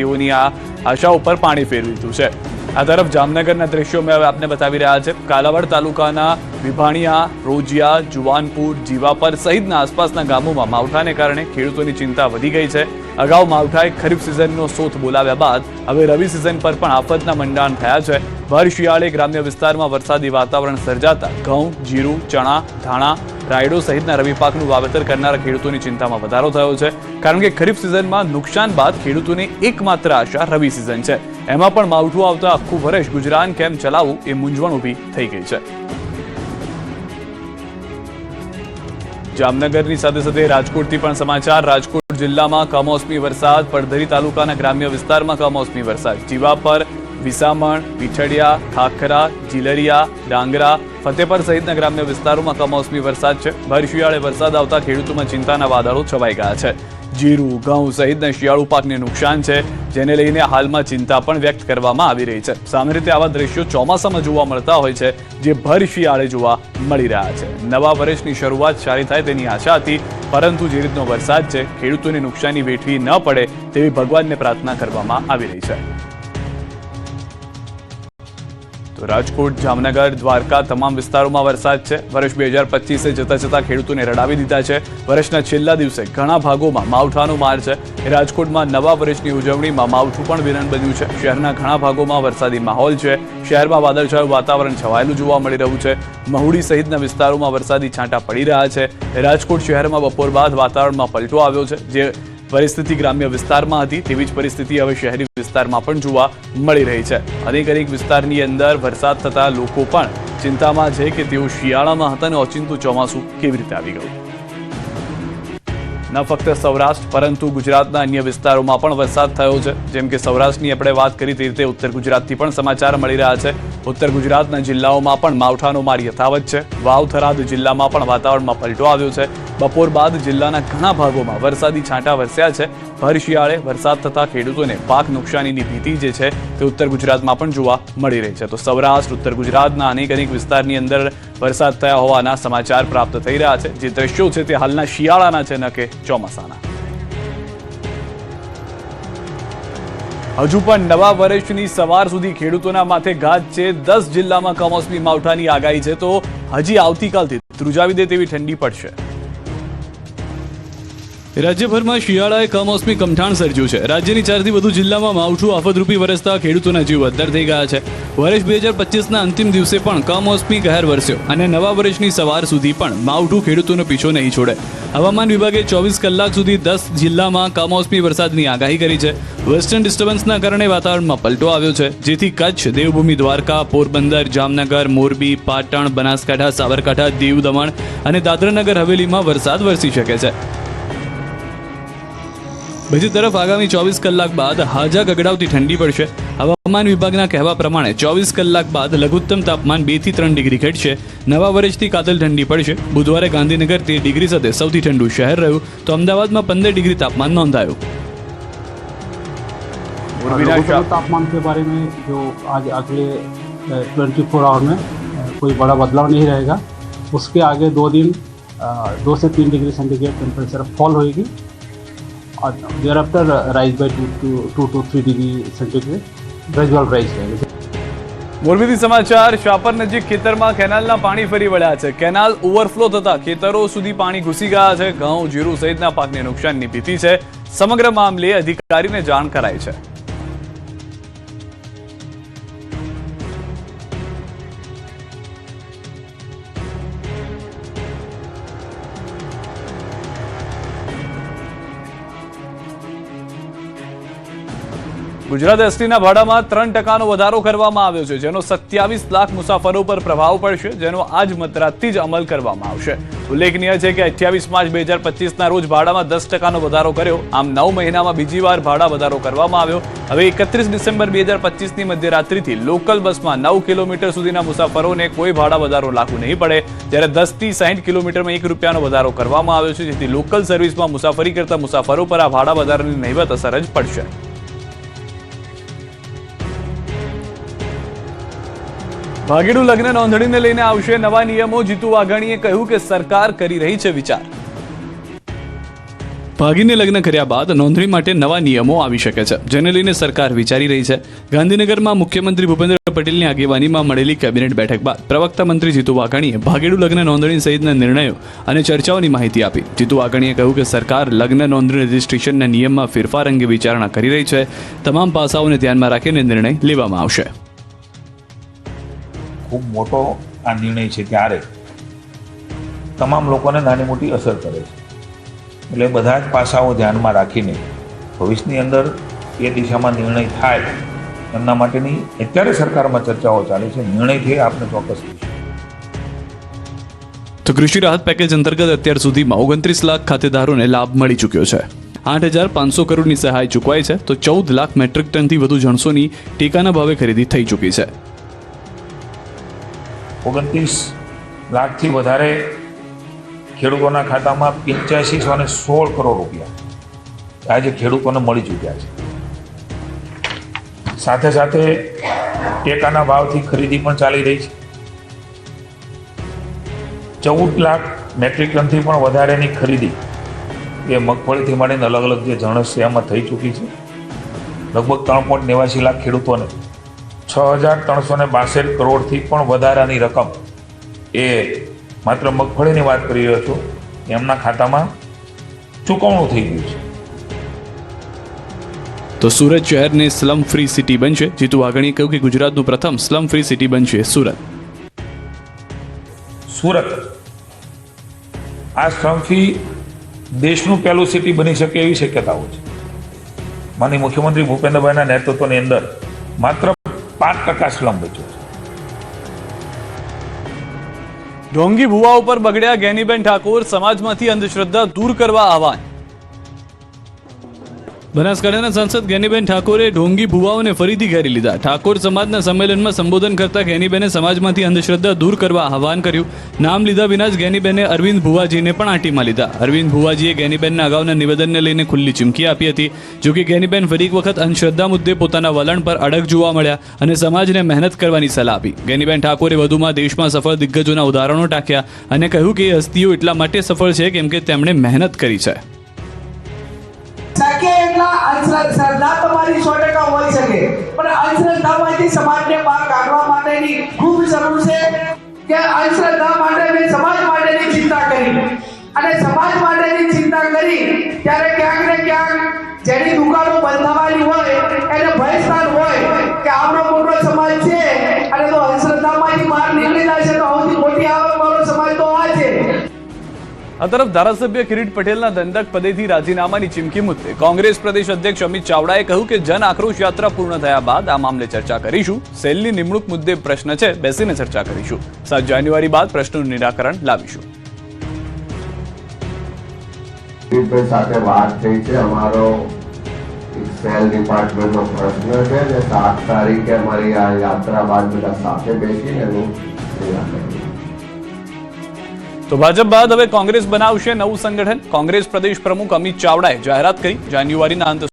તેઓની આ આશાઓ પર પાણી ફેરવી દીધું છે। આ તરફ જામનગરના દ્રશ્યો મેં હવે આપને બતાવી રહ્યા છે। કાલાવાડ તાલુકાના વિભાણિયા, રોજિયા, જુવાનપુર, જીવાપર સહિતના આસપાસના ગામોમાં માવઠાને કારણે ખેડૂતોની ચિંતા વધી ગઈ છે। અગાઉ માવઠાએ ખરીફ સિઝનનો સોથ બોલાવ્યા બાદ હવે રવિ સિઝન પર પણ આફતના મંડાણ થયા છે। ભર શિયાળે ગ્રામ્ય વિસ્તારમાં વરસાદી વાતાવરણ સર્જાતા ઘઉં, જીરું, ચણા, ધાણા, રાયડો સહિતના રવિ પાકનું વાવેતર કરનારા ખેડૂતોની ચિંતામાં વધારો થયો છે, કારણ કે ખરીફ સિઝનમાં નુકસાન બાદ ખેડૂતોની એકમાત્ર આશા રવિ સિઝન છે। એમાં પણ માવઠું આવતા આખું વર્ષ ગુજરાન કેમ ચલાવવું એ મૂંઝવણ ઊભી થઈ ગઈ છે। જામનગરની સાથે સાથે રાજકોટથી પણ સમાચાર। રાજકોટ જિલ્લામાં કમોસમી વરસાદ, પડધરી તાલુકાના ગ્રામ્ય વિસ્તારમાં કમોસમી વરસાદ। જીવાપર, વિસામણ, પીઠડિયા, ખાખરા, જીલરિયા, ડાંગરા, ફતેપર સહિતના ગ્રામ્ય વિસ્તારોમાં કમોસમી વરસાદ છે। ભર શિયાળે વરસાદ આવતા ખેડૂતોમાં ચિંતાના વાદળો છવાઈ ગયા છે। જીરું, ઘઉં સહિતના શિયાળુ પાકને નુકસાન છે, જેને લઈને હાલમાં ચિંતા પણ વ્યક્ત કરવામાં આવી રહી છે। સામાન્ય રીતે આવા દ્રશ્યો ચોમાસામાં જોવા મળતા હોય છે, જે ભર શિયાળે જોવા મળી રહ્યા છે। નવા વર્ષની શરૂઆત સારી થાય તેની આશા હતી, પરંતુ જે રીતનો વરસાદ છે, ખેડૂતોને નુકસાની વેઠવી ન પડે તેવી ભગવાનને પ્રાર્થના કરવામાં આવી રહી છે। તો રાજકોટ, જામનગર, દ્વારકા તમામ વિસ્તારોમાં વરસાદ છે। વર્ષ 2025 જતા જતા ખેડૂતોને રડાવી દીધા છે। વર્ષના છેલ્લા દિવસે ઘણા ભાગોમાં માવઠાનો માર છે। રાજકોટમાં નવા વર્ષની ઉજવણીમાં માવઠું પણ વિલન બન્યું છે। શહેરના ઘણા ભાગોમાં વરસાદી માહોલ છે। શહેરમાં વાદળછાયું વાતાવરણ છવાયેલું જોવા મળી રહ્યું છે। મહુડી સહિતના વિસ્તારોમાં વરસાદી છાંટા પડી રહ્યા છે। રાજકોટ શહેરમાં બપોર બાદ વાતાવરણમાં પલટો આવ્યો છે। જે પરિસ્થિતિ ગ્રામ્ય વિસ્તારમાં હતી તેવી જ પરિસ્થિતિ હવે શહેરી વિસ્તારમાં પણ જોવા મળી રહી છે। અનેક વિસ્તારની અંદર વરસાદ થતા લોકો પણ ચિંતામાં છે કે તેઓ શિયાળામાં હતા અને ઓચિંતું ચોમાસું કેવી રીતે આવી ગયું। ન ફક્ત સૌરાષ્ટ્ર પરંતુ ગુજરાતના અન્ય વિસ્તારોમાં પણ વરસાદ થયો છે। જેમ કે સૌરાષ્ટ્રની આપણે વાત કરી તે રીતે ઉત્તર ગુજરાતથી પણ સમાચાર મળી રહ્યા છે। ઉત્તર ગુજરાતના જિલ્લાઓમાં પણ માવઠાનો માર યથાવત છે। વાવ, થરાદ જિલ્લામાં પણ વાતાવરણમાં પલટો આવ્યો છે। બપોર બાદ જિલ્લાના ઘણા ભાગોમાં વરસાદી છાંટા વરસ્યા છે। ભર શિયાળે વરસાદ થતા ખેડૂતોને પાક નુકસાનીની ભીતિ જે છે તે ઉત્તર ગુજરાતમાં પણ જોવા મળી રહી છે। તો સૌરાષ્ટ્ર, ઉત્તર ગુજરાતના અનેક વિસ્તારની અંદર વરસાદ થયા હોવાના સમાચાર પ્રાપ્ત થઈ રહ્યા છે। જે દ્રશ્યો છે તે હાલના શિયાળાના છે, ન કે ચોમાસાના। હજુ પણ નવા વર્ષની સવાર સુધી ખેડૂતોના માથે ઘાત છે। 10 જિલ્લામાં કમોસમી માવઠાની આગાહી છે, તો હજી આવતીકાલથી ધ્રુજાવી દે તેવી ઠંડી પડશે। રાજ્યભરમાં શિયાળાએ કમોસમી કમઠાણ સર્જ્યું છે। રાજ્યની 4 થી વધુ જિલ્લામાં માવઠું આફતરૂપી વરસતા ખેડૂતોના જીવ અદ્ધર થઈ ગયા છે। વર્ષ 2025ના અંતિમ દિવસે પણ કમોસમી કહેર વરસ્યો અને નવા વર્ષની સવાર સુધી પણ માવઠું ખેડૂતોનો પીછો નહીં છોડે। હવામાન વિભાગે 24 કલાક સુધી 10 જિલ્લામાં કમોસમી વરસાદની આગાહી કરી છે। વેસ્ટર્ન ડિસ્ટર્બન્સના કારણે વાતાવરણમાં પલટો આવ્યો છે, જેથી કચ્છ, દેવભૂમિ દ્વારકા, પોરબંદર, જામનગર, મોરબી, પાટણ, બનાસકાંઠા, સાબરકાંઠા, દીવ, દમણ અને દાદરાનગર હવેલીમાં વરસાદ વરસી શકે છે। બીજી તરફ આગામી 24 કલાક બાદ હાજા ગગડાવતી ઠંડી પડશે। હવામાન વિભાગના કહેવા પ્રમાણે 24 કલાક બાદ લઘુત્તમ તાપમાન 2 થી 3 ડિગ્રી ઘટશે। નવા વર્ષથી કાતલ ઠંડી પડશે। બુધવારે ગાંધીનગર 13 ડિગ્રી સાથે સૌથી ઠંડુ શહેર રહ્યું, તો અમદાવાદમાં 15 ડિગ્રી तापमान नोंधाયું। तापमान के बारे में जो आज अगले 24 आवर में कोई बड़ा बदलाव नहीं रहेगा। उसके आगे 2 दिन 2 से 3 डिग्री सेंटीग्रेड टेम्परेचर फॉल होएगी और thereafter rise by 2 to 3 degree centigrade gradual rise रहेगी। મોરબીથી સમાચાર। શાપર નજીક ખેતરમાં કેનાલના પાણી ફરી વળ્યા છે। કેનાલ ઓવરફ્લો થતા ખેતરો સુધી પાણી ઘૂસી ગયા છે। ઘઉં, જીરું સહિતના પાકને નુકસાનની ભીતિ છે। સમગ્ર મામલે અધિકારીને જાણ કરાઈ છે। ગુજરાત એસટીના ભાડામાં 3% વધારો કરવામાં આવ્યો છે, જેનો 27 લાખ મુસાફરો પર પ્રભાવ પડશે, જેનો આજ મધરાતથી જ અમલ કરવામાં આવશે। ઉલ્લેખનીય છે કે 28 માર્ચ 2025ના રોજ ભાડામાં 10% વધારો કર્યો। આમ 9 મહિનામાં બીજી વાર ભાડા વધારો કરવામાં આવ્યો। હવે 31 ડિસેમ્બર 2025ની મધ્યરાત્રિથી લોકલ બસમાં 9 કિલોમીટર સુધીના મુસાફરોને કોઈ ભાડા વધારો લાગુ નહીં પડે, જ્યારે 10 થી 60 કિલોમીટરમાં 1 રૂપિયાનો વધારો કરવામાં આવ્યો છે, જેથી લોકલ સર્વિસમાં મુસાફરી કરતા મુસાફરો પર આ ભાડા વધારાની નહિવત અસર જ પડશે। ભાગેડુ લગ્ન નોંધણીને લઈને આવશે નવા નિયમો। જીતુ વાઘાણીએ કહ્યું કે સરકાર કરી રહી છે વિચાર। ભાગીને લગ્ન કર્યા બાદ નોંધણી માટે નવા નિયમો આવી શકે છે, જેને લઈને સરકાર વિચારી રહી છે. ગાંધીનગરમાં મુખ્યમંત્રી ભૂપેન્દ્ર પટેલની આગેવાનીમાં મળેલી કેબિનેટ બેઠક બાદ પ્રવક્તા મંત્રી જીતુ વાઘાણીએ ભાગેડુ લગ્ન નોંધણી સહિતના નિર્ણયો અને ચર્ચાઓની માહિતી આપી. જીતુ વાઘાણીએ કહ્યું કે સરકાર લગ્ન નોંધણી રજિસ્ટ્રેશનના નિયમમાં ફેરફાર અંગે વિચારણા કરી રહી છે. તમામ પાસાઓને ધ્યાનમાં રાખીને નિર્ણય લેવામાં આવશે. ખૂબ મોટો આ નિર્ણય છે ત્યારે તમામ લોકોને નાની મોટી અસર કરે છે, એટલે બધા જ પાસાઓ ધ્યાનમાં રાખીને ભવિષ્યની અંદર એ દિશામાં નિર્ણય થાય એમના માટેની અત્યારે સરકારમાં ચર્ચાઓ ચાલે છે. નિર્ણયથી આપને ચોક્કસ કહીશું. તો કૃષિ રાહત પેકેજ અંતર્ગત અત્યાર સુધીમાં 29 લાખ ખાતેદારોને લાભ મળી ચૂક્યો છે. 8,500 કરોડની સહાય ચૂકવાઈ છે, તો 14 લાખ મેટ્રિક ટનથી વધુ જણસોની ટેકાના ભાવે ખરીદી થઈ ચૂકી છે. 29 લાખથી વધારે ખેડૂતોના ખાતામાં 8516 કરોડ રૂપિયા આજે ખેડૂતોને મળી ચૂક્યા છે. સાથે સાથે ટેકાના ભાવથી ખરીદી પણ ચાલી રહી છે. 14 લાખ મેટ્રિક ટનથી પણ વધારેની ખરીદી એ મગફળીથી માંડીને અલગ અલગ જે જણસ છે એમાં થઈ ચૂકી છે. લગભગ 3.89 લાખ ખેડૂતોને 6,362 કરોડથી પણ વધારાની રકમ એ માત્ર મગફળીની વાત કરી રહ્યો છું એમના ખાતામાં ચૂકવણું થઈ ગયું છે. તો સુરત શહેરને સ્લમ ફ્રી સિટી બનશે. જીતુ વાઘાણીએ કહ્યું કે ગુજરાતનું પ્રથમ સ્લમ ફ્રી સિટી બનશે સુરત. સુરત આ સ્લમ ફ્રી દેશનું પહેલું સિટી બની શકે એવી શક્યતાઓ છે. માનનીય મુખ્યમંત્રી ભૂપેન્દ્રભાઈના નેતૃત્વની અંદર માત્ર 5% સ્લમ બચ્યો છે. ઢોંગી ભુવા ઉપર બગડ્યા ગેનીબેન ઠાકોર, સમાજમાંથી અંધશ્રદ્ધા દૂર કરવા આહવાન. બનાસકાંઠાના સાંસદ ગેનીબેન ઠાકોરે ઢોંગી ભુવાઓને ફરીથી ઘેરી લીધા. ઠાકોર સમાજના સંમેલનમાં સંબોધન કરતા ગેનીબેને સમાજમાંથી અંધશ્રદ્ધા દૂર કરવા આહવાન કર્યું. નામ લીધા વિના જ ગેનીબેને અરવિંદ ભુવાજીને પણ આંટીમાં લીધા. અરવિંદ ભુવાજીએ ગેનીબેનના અગાઉના નિવેદનને લઈને ખુલ્લી ચીમકી આપી હતી. જોકે ગેનીબેન ફરી એક વખત અંધશ્રદ્ધા મુદ્દે પોતાના વલણ પર અડગ જોવા મળ્યા અને સમાજને મહેનત કરવાની સલાહ આપી. ગેનીબેન ઠાકોરે વધુમાં દેશમાં સફળ દિગ્ગજોના ઉદાહરણો ટાંક્યા અને કહ્યું કે એ હસ્તીઓ એટલા માટે સફળ છે કેમ કે તેમણે મહેનત કરી છે. શક્ય એટલા અંધશ્રદ્ધા તમારી 100% હોઈ શકે, પણ અંધશ્રદ્ધામાંથી સમાજને બહાર કાઢવા માટેની ખૂબ જરૂર છે કે અંધશ્રદ્ધા માટે મેં સમાજ માટેની ચિંતા કરી અને સમાજ માટેની ચિંતા કરી ત્યારે ક્યાંક ને ક્યાંક જેની દુકાનો બંધ થવાની હોય એને ભયસ્થાન હોય કે આપણો મોટો સમાજ છે અને તો અંધશ્રદ્ધામાંથી બહાર નીકળી જાય છે તો સૌથી મોટી આવકવાળો સમાજ તો આ છે. આ તરફ ધારાસભ્ય કિરીટ પટેલના દંડક પદેથી રાજીનામાની ચીમકી મુદ્દે કોંગ્રેસ પ્રદેશ અધ્યક્ષ અમિત ચાવડાએ કહ્યું કે જન આક્રોશ યાત્રા પૂર્ણ થયા બાદ આ મામલે ચર્ચા કરીશું. સેલની નિમણૂક મુદ્દે પ્રશ્ન છે, બેસીને ચર્ચા કરીશું. 7 જાન્યુઆરી બાદ પ્રશ્નનું નિરાકરણ લાવીશું. સાથે વાત થઈ છે. અમારો સેલ ડિપાર્ટમેન્ટનો પ્રશ્ન છે અને 7 તારીખે અમારી આ યાત્રા બાદ બધા સાથે બેસીને એનું નિરાકરણ. તો ભાજપ બાદ હવે કોંગ્રેસ બનાવશે નવું સંગઠન. કોંગ્રેસ પ્રદેશ પ્રમુખ અમિત ચાવડાએ જાહેરાત કરી. જાન્યુઆરીના અંત